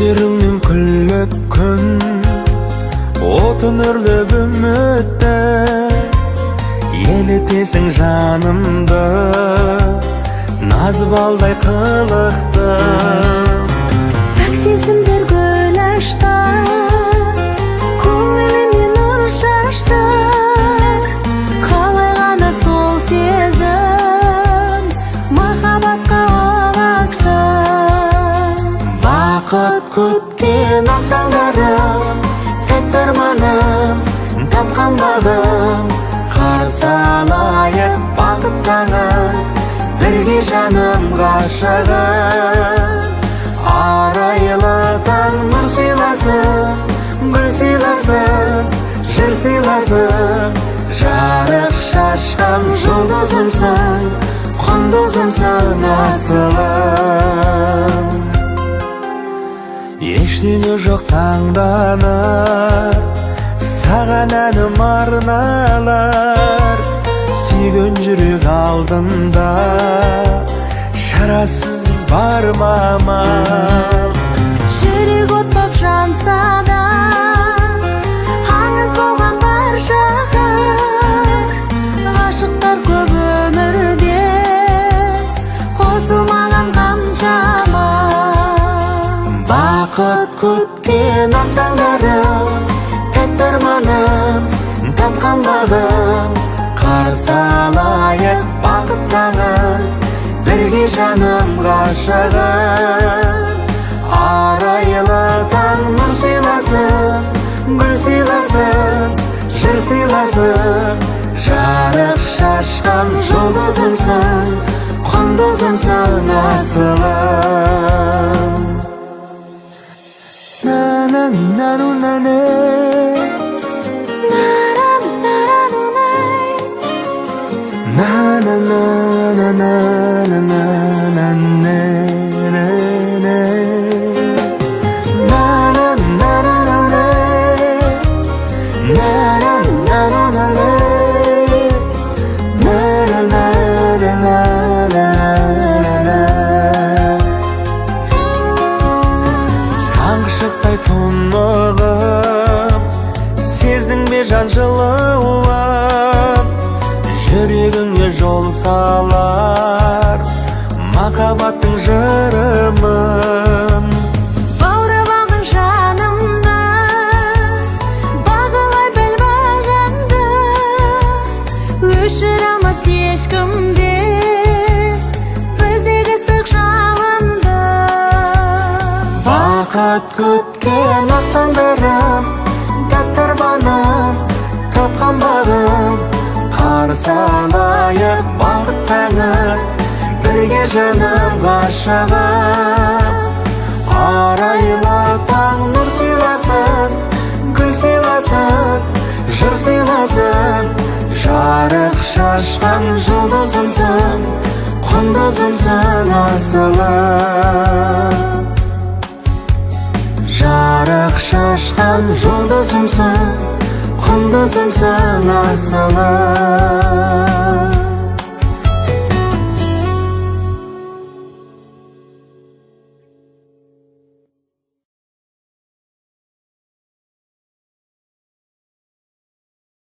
Көздеріңнен күліп күн, отын үрлеп үмітті, елітесің жанымды, назы балдай қылықты. Пәк сезімдер гүл ашты, көңіліме нұр шашты. Қалай ғана сол сезім махаббатқа ұласты. Бақыт күткен ақ таңдарым, тәтті арманым, тапқан бағым, қарсы алайық бақыт таңын, бірге жаным ғашығым. Арайлы таң нұр сыйласын, гүл сыйласын, жыр сыйласын. Жарық шашқан жұлдызымсың, құндызымсың асылым. Ештеңе жоқ таңданар, саған әнім арналар. Сүйген жүрек алдында, шарасыз біз бар мамал. Жүрек от боп жанса да, аңыз болған баршаға. Ғашықтар көп өмірде, қосылмаған қаншама. Бақыт күткен ақ таңдарым, тәтті арманым, тапқан бағым, қарсы алайық бақыт таңын, бірге жаным ғашығым. Арайлы таң нұр сыйласын, гүл сыйласын, жыр сыйласын. Жарық шашқан жұлдызымсың, құндызымсың асылым. Таңғышықтай тұнығым, сездің бе жан жылуым, жүрегіңе жол салар махаббаттың жырымын. Баурап алған жанымды, бағалай біл бағаңды, өшіре алмас ешкімде біздегі ыстық жалынды. Бақыт күткен ақ таңдарым, тәтті арманым, тапқан бағым, қарсы алайық бақыт таңын, бірге жаным ғашығым. Арайлы таң нұр сыйласын, гүл сыйласын, жыр сыйласын. Жарық шашқан жұлдызымсың, құндызымсың асылым. Жарық шашқан жұлдызымсың, құндызымсың асылым.